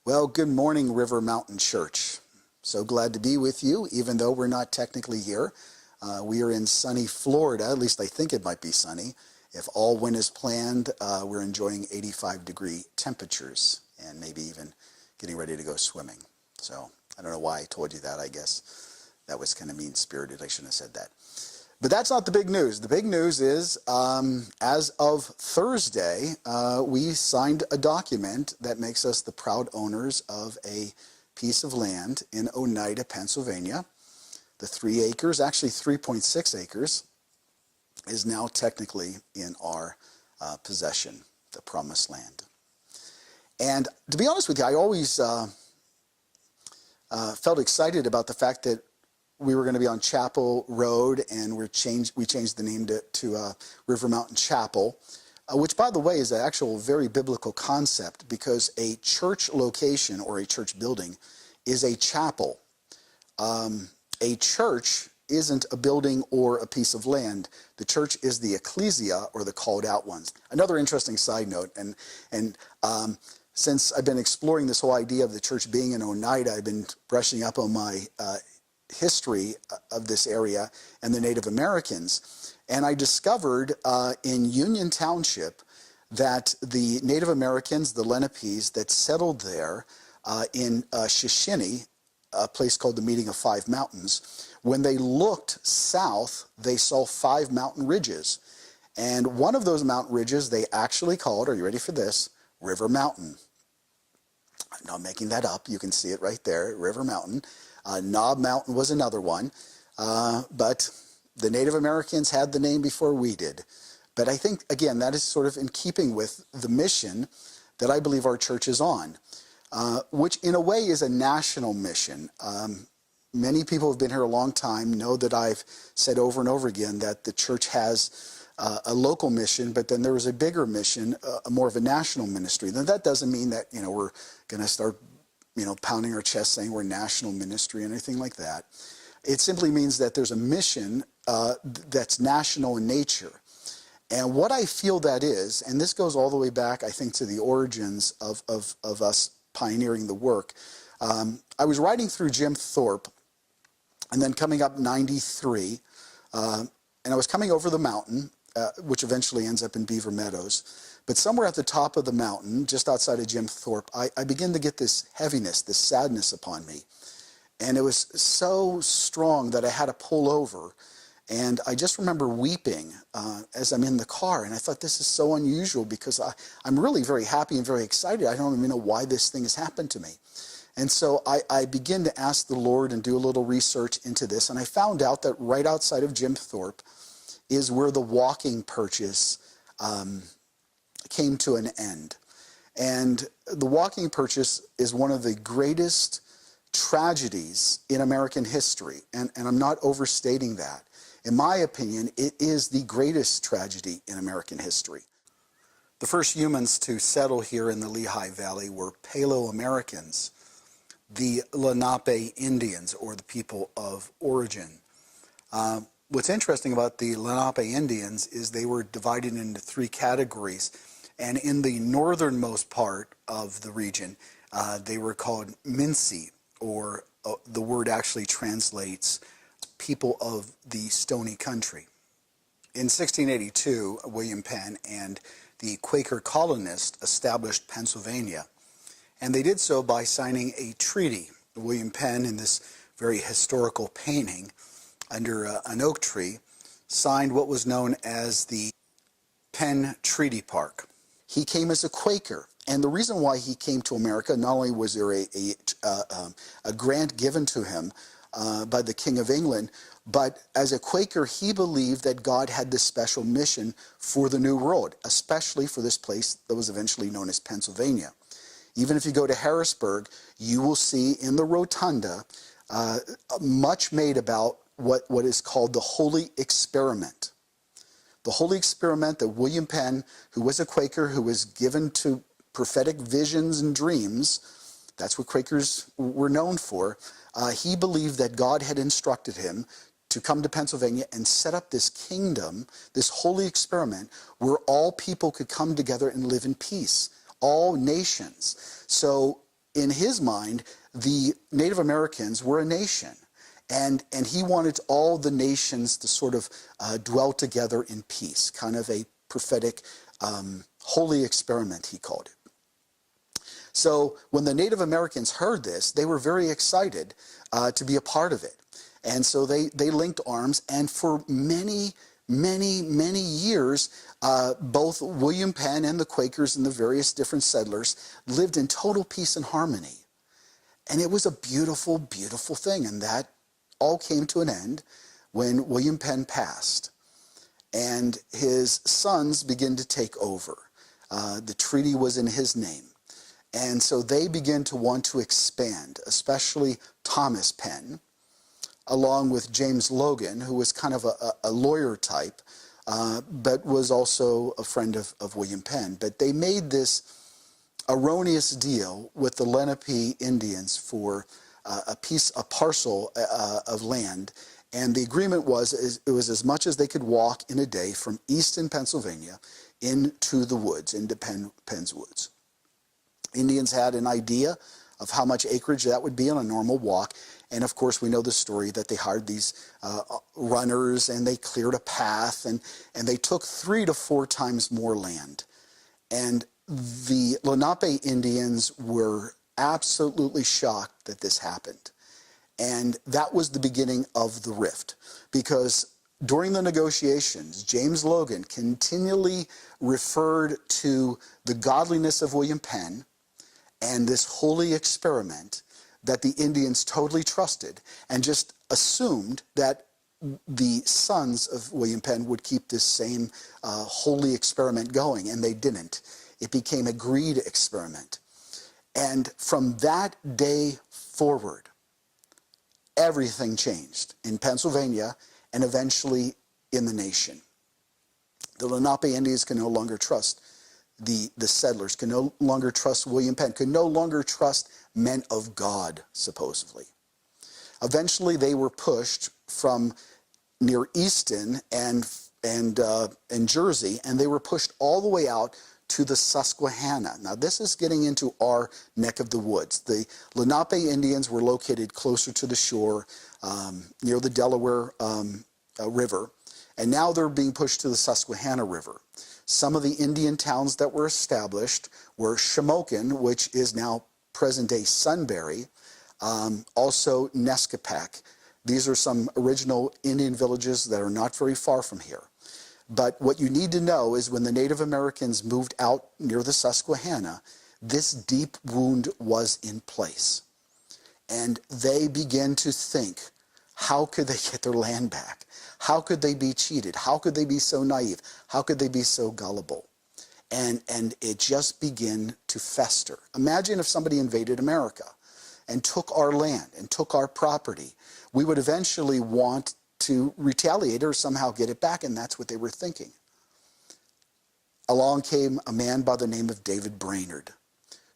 Well, good morning, River Mountain Church. So glad to be with you, even though we're not technically here. We are in sunny Florida, at least I think it might be sunny. If all wind is planned, we're enjoying 85-degree temperatures and maybe even getting ready to go swimming. So I don't know why I told you that. I guess that was kind of mean-spirited. I shouldn't have said that. But that's not the big news. The big news is, as of Thursday, we signed a document that makes us the proud owners of a piece of land in Oneida, Pennsylvania. The 3 acres, actually 3.6 acres, is now technically in our possession, the promised land. And to be honest with you, I always felt excited about the fact that we were going to be on Chapel Road, and we changed the name to River Mountain Chapel, which, by the way, is an actual very biblical concept, because a church location or a church building is a chapel. A church isn't a building or a piece of land. The church is the ecclesia, or the called out ones. Another interesting side note, and since I've been exploring this whole idea of the church being in Oneida, I've been brushing up on my history of this area and the Native Americans. And I discovered in Union Township that the Native Americans, the Lenapes that settled there in Shoshone, a place called the Meeting of Five Mountains, when they looked south, they saw 5 mountain ridges. And one of those mountain ridges they actually called, are you ready for this, River Mountain. I'm not making that up. You can see it right there, River Mountain. Knob Mountain was another one, but the Native Americans had the name before we did. But I think, again, that is sort of in keeping with the mission that I believe our church is on, which in a way is a national mission. Many people who have been here a long time know that I've said over and over again that the church has a local mission, but then there is a bigger mission, more of a national ministry. Now, that doesn't mean that, we're going to start pounding our chest saying we're national ministry or anything like that. It simply means that there's a mission that's national in nature. And what I feel that is, and this goes all the way back, I think, to the origins of us pioneering the work. I was riding through Jim Thorpe, and then coming up 93, and I was coming over the mountain, which eventually ends up in Beaver Meadows. But somewhere at the top of the mountain, just outside of Jim Thorpe, I began to get this heaviness, this sadness upon me. And it was so strong that I had to pull over. And I just remember weeping as I'm in the car. And I thought, this is so unusual, because I'm really very happy and very excited. I don't even know why this thing has happened to me. And so I began to ask the Lord and do a little research into this. And I found out that right outside of Jim Thorpe is where the walking purchase came to an end. And the walking purchase is one of the greatest tragedies in American history. And I'm not overstating that. In my opinion, it is the greatest tragedy in American history. The first humans to settle here in the Lehigh Valley were Palo-Americans, the Lenape Indians, or the people of origin. What's interesting about the Lenape Indians is they were divided into 3 categories. And in the northernmost part of the region, they were called Minsi, or the word actually translates people of the Stony Country. In 1682, William Penn and the Quaker colonists established Pennsylvania. And they did so by signing a treaty. William Penn, in this very historical painting under an oak tree, signed what was known as the Penn Treaty Park. He came as a Quaker, and the reason why he came to America, not only was there a grant given to him by the King of England, but as a Quaker, he believed that God had this special mission for the New World, especially for this place that was eventually known as Pennsylvania. Even if you go to Harrisburg, you will see in the rotunda much made about what is called the Holy Experiment. The Holy Experiment that William Penn, who was a Quaker, who was given to prophetic visions and dreams, that's what Quakers were known for, he believed that God had instructed him to come to Pennsylvania and set up this kingdom, this holy experiment, where all people could come together and live in peace, all nations. So in his mind, the Native Americans were a nation. And he wanted all the nations to sort of dwell together in peace, kind of a prophetic holy experiment, he called it. So when the Native Americans heard this, they were very excited to be a part of it. And so they linked arms, and for many years, both William Penn and the Quakers and the various different settlers lived in total peace and harmony. And it was a beautiful, beautiful thing. And that all came to an end when William Penn passed. And his sons began to take over. The treaty was in his name. And so they began to want to expand, especially Thomas Penn, along with James Logan, who was kind of a lawyer type, but was also a friend of William Penn. But they made this erroneous deal with the Lenape Indians for a parcel of land. And the agreement was, it was as much as they could walk in a day from eastern Pennsylvania into the woods, into Penn's woods. Indians had an idea of how much acreage that would be on a normal walk. And of course, we know the story that they hired these runners, and they cleared a path, and they took 3 to 4 times more land. And the Lenape Indians were absolutely shocked that this happened. And that was the beginning of the rift, because during the negotiations, James Logan continually referred to the godliness of William Penn and this holy experiment that the Indians totally trusted, and just assumed that the sons of William Penn would keep this same holy experiment going, and they didn't. It became a greed experiment. And from that day forward, everything changed in Pennsylvania and eventually in the nation. The Lenape Indians can no longer trust the settlers, can no longer trust William Penn, could no longer trust men of God, supposedly. Eventually, they were pushed from near Easton and Jersey, and they were pushed all the way out to the Susquehanna. Now, this is getting into our neck of the woods. The Lenape Indians were located closer to the shore, near the Delaware River, and now they're being pushed to the Susquehanna River. Some of the Indian towns that were established were Shamokin, which is now present-day Sunbury, also Nescopeck. These are some original Indian villages that are not very far from here. But what you need to know is when the Native Americans moved out near the Susquehanna, this deep wound was in place. And they began to think, how could they get their land back? How could they be cheated? How could they be so naive? How could they be so gullible? And it just began to fester. Imagine if somebody invaded America and took our land and took our property. We would eventually want to retaliate or somehow get it back, and that's what they were thinking. Along came a man by the name of David Brainerd,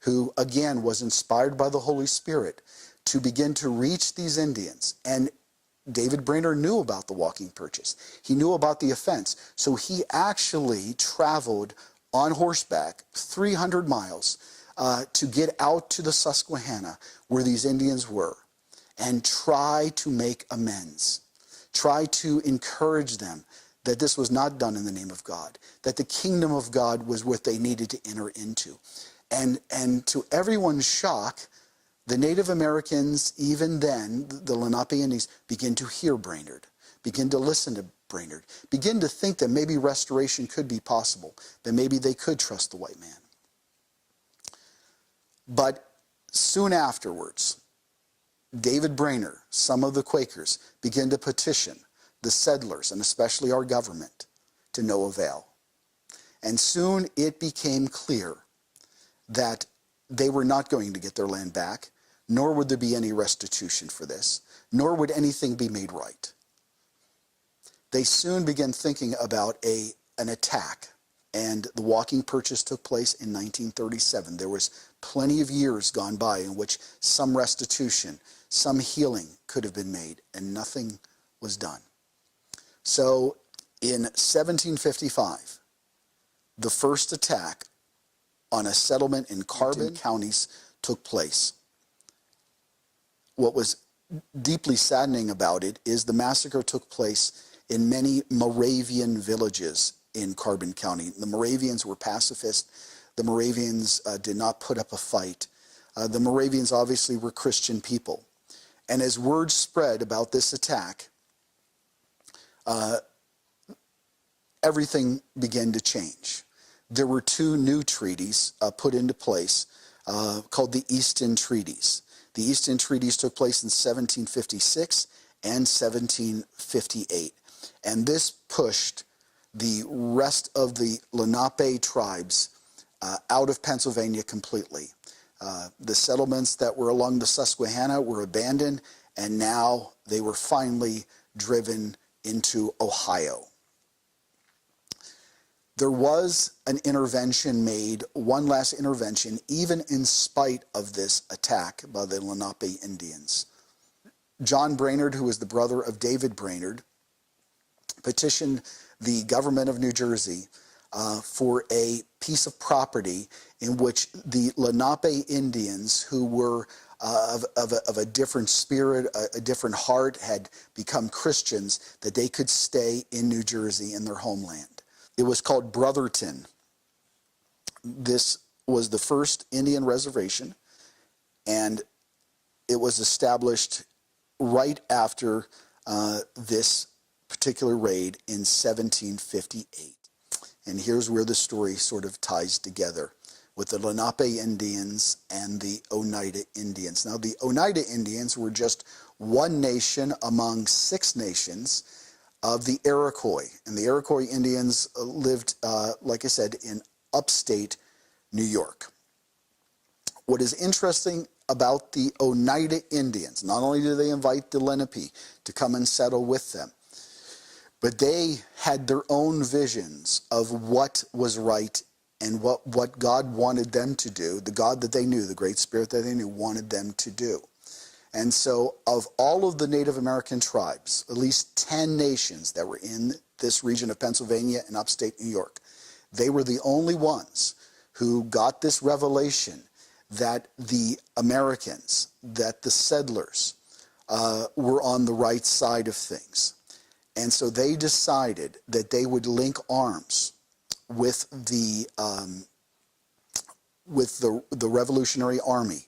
who again was inspired by the Holy Spirit to begin to reach these Indians. And David Brainerd knew about the walking purchase. He knew about the offense. So he actually traveled on horseback 300 miles to get out to the Susquehanna where these Indians were and try to make amends. Try to encourage them that this was not done in the name of God, that the kingdom of God was what they needed to enter into. And to everyone's shock, the Native Americans, even then, the Lenape Indians, begin to hear Brainerd, begin to listen to Brainerd, begin to think that maybe restoration could be possible, that maybe they could trust the white man. But soon afterwards, David Brainerd, some of the Quakers, began to petition the settlers, and especially our government, to no avail. And soon it became clear that they were not going to get their land back, nor would there be any restitution for this, nor would anything be made right. They soon began thinking about an attack, and the walking purchase took place in 1937. There was plenty of years gone by in which some restitution, some healing could have been made, and nothing was done. So in the first attack on a settlement in Carbon counties took place. What was deeply saddening about it is the massacre took place in many Moravian villages in Carbon County. The Moravians were pacifist. The Moravians did not put up a fight. The Moravians obviously were Christian people. And as word spread about this attack, everything began to change. There were two new treaties put into place called the Easton Treaties. The Easton Treaties took place in 1756 and 1758. And this pushed the rest of the Lenape tribes out of Pennsylvania completely. The settlements that were along the Susquehanna were abandoned, and now they were finally driven into Ohio. There was an intervention made, one last intervention, even in spite of this attack by the Lenape Indians. John Brainerd, who was the brother of David Brainerd, petitioned the government of New Jersey for a piece of property in which the Lenape Indians, who were of a different spirit, a different heart, had become Christians, that they could stay in New Jersey in their homeland. It was called Brotherton. This was the first Indian reservation, and it was established right after this particular raid in 1758. And here's where the story sort of ties together with the Lenape Indians and the Oneida Indians. Now, the Oneida Indians were just one nation among 6 nations of the Iroquois. And the Iroquois Indians lived, like I said, in upstate New York. What is interesting about the Oneida Indians, not only did they invite the Lenape to come and settle with them, but they had their own visions of what was right and what God wanted them to do. The God that they knew, the Great Spirit that they knew, wanted them to do. And so of all of the Native American tribes, at least 10 nations that were in this region of Pennsylvania and upstate New York, they were the only ones who got this revelation that the Americans, that the settlers, were on the right side of things. And so they decided that they would link arms with the Revolutionary Army.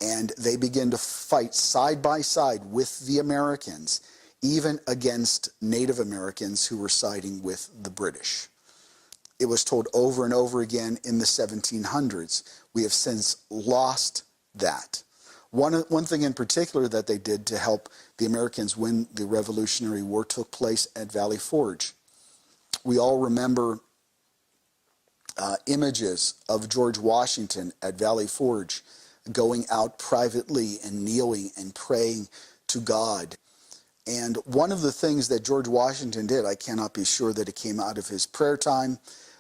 And they began to fight side by side with the Americans, even against Native Americans who were siding with the British. It was told over and over again in the 1700s. We have since lost that. One thing in particular that they did to help the Americans when the Revolutionary War took place at Valley Forge. We all remember images of George Washington at Valley Forge going out privately and kneeling and praying to God. And one of the things that George Washington did, I cannot be sure that it came out of his prayer time,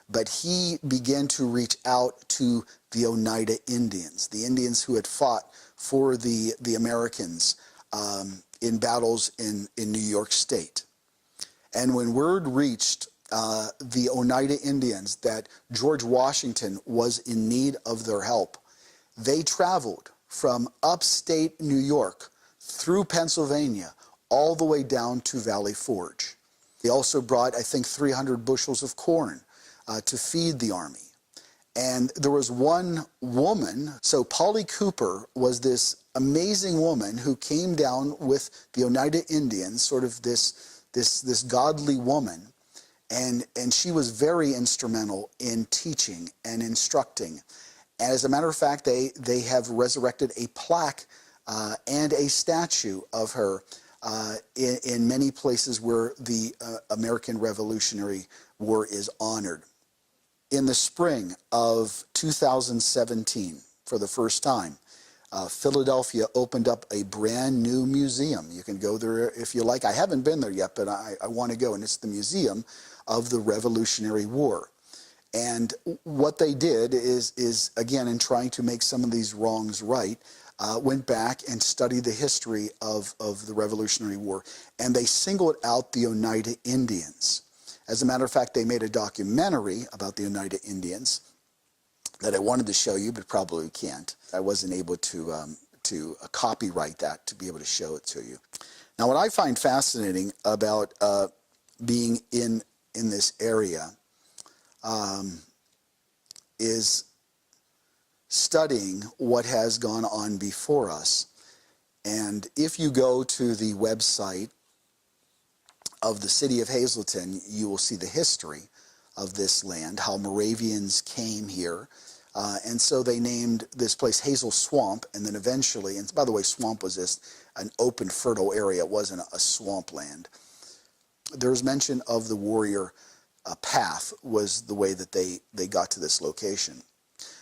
but he began to reach out to the Oneida Indians, the Indians who had fought for the Americans in battles in New York State. And when word reached the Oneida Indians that George Washington was in need of their help, they traveled from upstate New York through Pennsylvania all the way down to Valley Forge. They also brought, I think, 300 bushels of corn to feed the army. And there was one woman, so Polly Cooper was this amazing woman who came down with the Oneida Indians, sort of this godly woman, and she was very instrumental in teaching and instructing. As a matter of fact, they have resurrected a plaque and a statue of her in many places where the American Revolutionary War is honored. In the spring of 2017, for the first time, Philadelphia opened up a brand new museum. You can go there if you like. I haven't been there yet, but I want to go, and it's the Museum of the Revolutionary War. And what they did is again, in trying to make some of these wrongs right, went back and studied the history of the Revolutionary War. And they singled out the Oneida Indians. As a matter of fact, they made a documentary about the Oneida Indians that I wanted to show you, but probably can't. I wasn't able to copyright that to be able to show it to you. Now, what I find fascinating about being in this area is studying what has gone on before us. And if you go to the website of the city of Hazleton, you will see the history of this land, how Moravians came here. And so they named this place Hazel Swamp, and then eventually, and by the way, swamp was just an open, fertile area. It wasn't a swampland. There's mention of the warrior path was the way that they got to this location.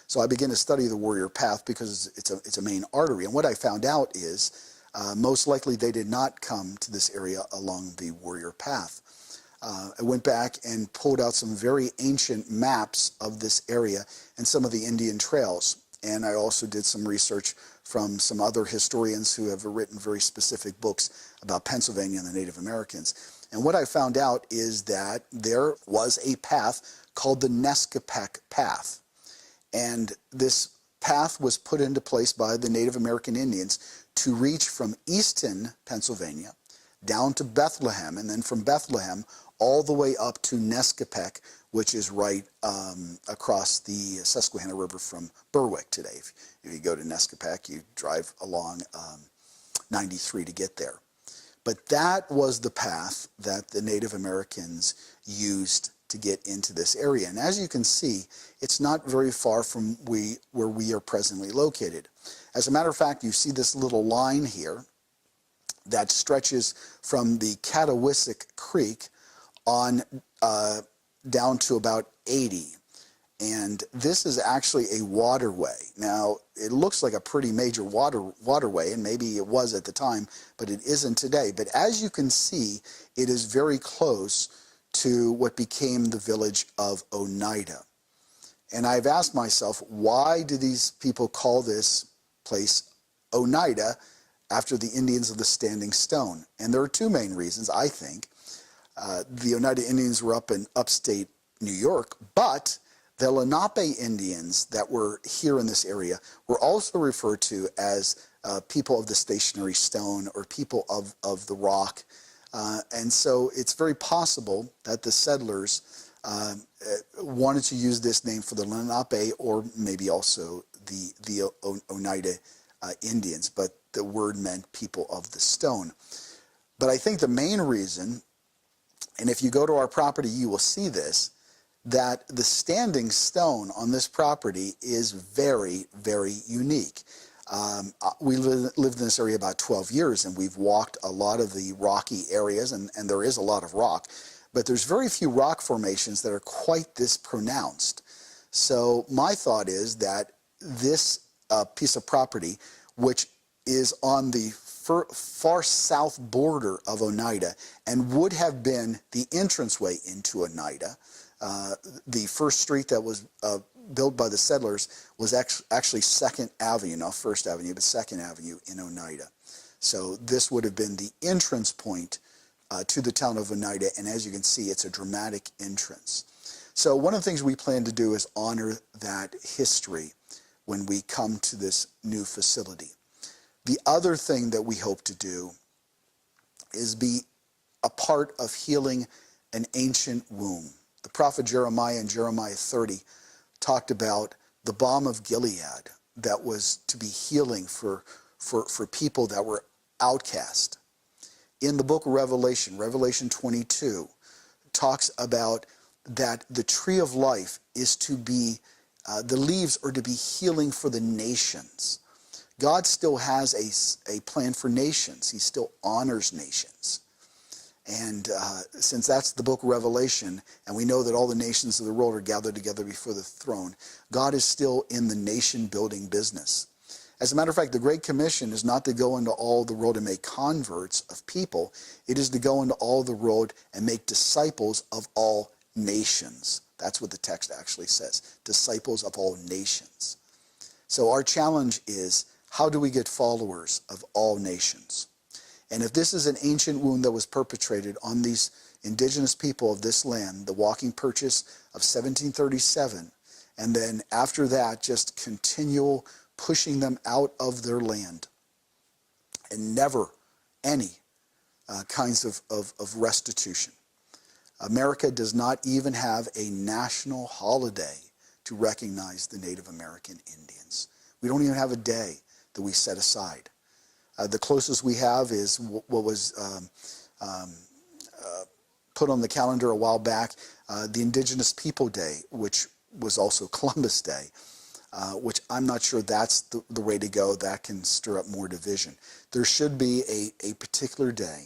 So I began to study the warrior path because it's a main artery. And what I found out is most likely they did not come to this area along the warrior path. I went back and pulled out some very ancient maps of this area and some of the Indian trails. And I also did some research from some other historians who have written very specific books about Pennsylvania and the Native Americans. And what I found out is that there was a path called the Nescapec Path. And this path was put into place by the Native American Indians to reach from Easton, Pennsylvania, down to Bethlehem, and then from Bethlehem all the way up to Nescapec, which is right across the Susquehanna River from Berwick today. If you go to Nescapec, you drive along 93 to get there. But that was the path that the Native Americans used to get into this area. And as you can see, it's not very far from where we are presently located. As a matter of fact, you see this little line here that stretches from the Catawisic Creek on down to about 80. And this is actually a waterway. Now, it looks like a pretty major waterway, and maybe it was at the time, but it isn't today. But as you can see, it is very close to what became the village of Oneida. And I've asked myself, why do these people call this place Oneida after the Indians of the Standing Stone? And there are two main reasons, I think. The Oneida Indians were up in upstate New York, but the Lenape Indians that were here in this area were also referred to as people of the stationary stone or people of the rock. And so it's very possible that the settlers wanted to use this name for the Lenape or maybe also the Oneida Indians, but the word meant people of the stone. But I think the main reason, and if you go to our property you will see this, that the standing stone on this property is very, very unique. We lived in this area about 12 years, and we've walked a lot of the rocky areas, and there is a lot of rock, but there's very few rock formations that are quite this pronounced. So my thought is that this piece of property, which is on the far south border of Oneida and would have been the entranceway into Oneida, the first street that was built by the settlers was actually 2nd Avenue, not 1st Avenue, but 2nd Avenue in Oneida. So this would have been the entrance point to the town of Oneida, and as you can see, it's a dramatic entrance. So one of the things we plan to do is honor that history when we come to this new facility. The other thing that we hope to do is be a part of healing an ancient womb. The prophet Jeremiah in Jeremiah 30 talked about the balm of Gilead that was to be healing for people that were outcast. In the book of Revelation, Revelation 22, talks about that the tree of life is to be, the leaves are to be healing for the nations. God still has a plan for nations. He still honors nations. And since that's the book of Revelation, and we know that all the nations of the world are gathered together before the throne, God is still in the nation-building business. As a matter of fact, the Great Commission is not to go into all the world and make converts of people. It is to go into all the world and make disciples of all nations. That's what the text actually says, disciples of all nations. So our challenge is, how do we get followers of all nations? And if this is an ancient wound that was perpetrated on these indigenous people of this land, the walking purchase of 1737, And then after that, just continual pushing them out of their land. And never any kinds of restitution. America does not even have a national holiday to recognize the Native American Indians. We don't even have a day that we set aside. The closest we have is what was put on the calendar a while back, the Indigenous People Day, which was also Columbus Day, which I'm not sure that's the way to go. That can stir up more division. There should be a particular day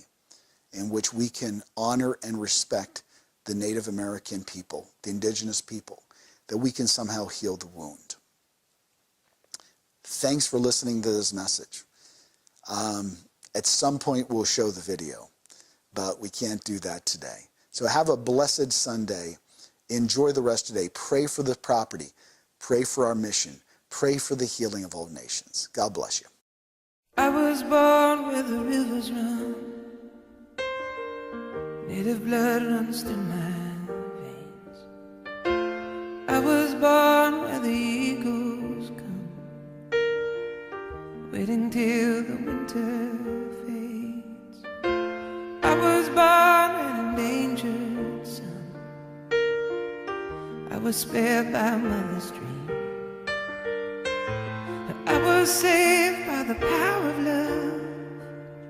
in which we can honor and respect the Native American people, the indigenous people, that we can somehow heal the wound. Thanks for listening to this message. At some point we'll show the video, but we can't do that today. So have a blessed Sunday. Enjoy the rest of the day. Pray for the property. Pray for our mission. Pray for the healing of all nations. God bless you. I was born where the rivers run. Native blood runs through my veins. I was born where the eagles come, waiting till the winter fades. I was born in a manger, son. I was spared by a mother's dream. I was saved by the power of love.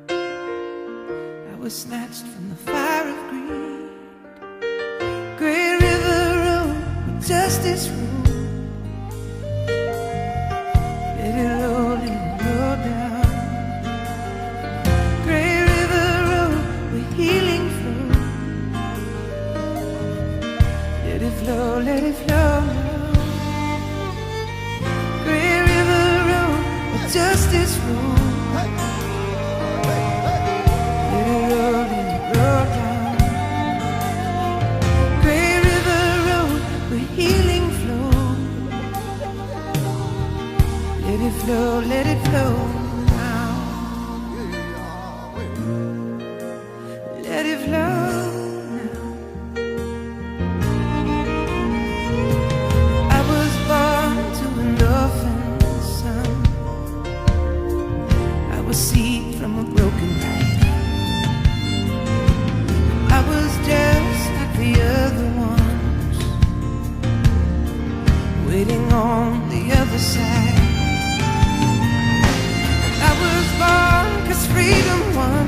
I was snatched from the fire of greed. Great river road with justice ruled. Let it roll down. Great river road where healing flows. Let it flow now. Great river road where justice rules. Let it flow now. Let it flow now. I was born to an orphan son. I was seed from a broken life. I was just like the other ones, waiting on the other side. Freedom won.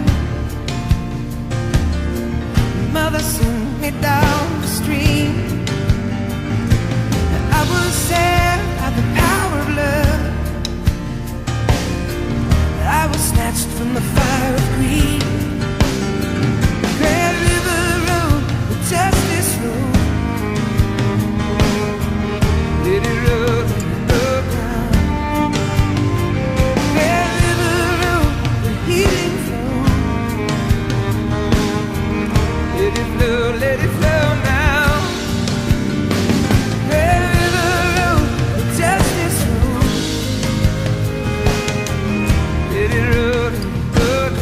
Mother sent me down the stream. I was saved by the power of love. I was snatched from the fire of greed. Great river road with justice road. Let it roll down. Healing flow. Let it flow now. Red river road with justice road. Let it roll down.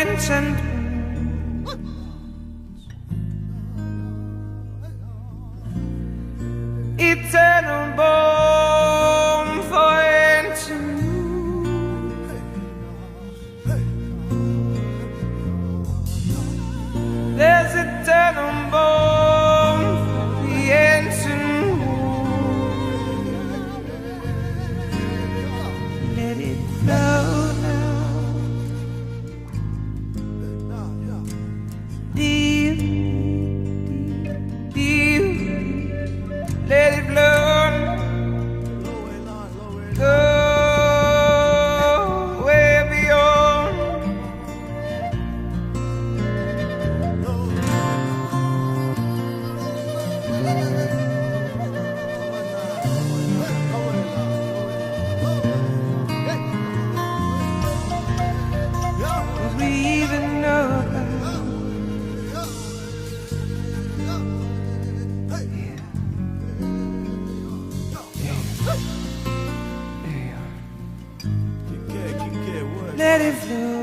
ancient eternal balm for ancient there's eternal balm for the ancient let it flow now deep, deep, let it flow go way beyond what we even know about. Let it flow.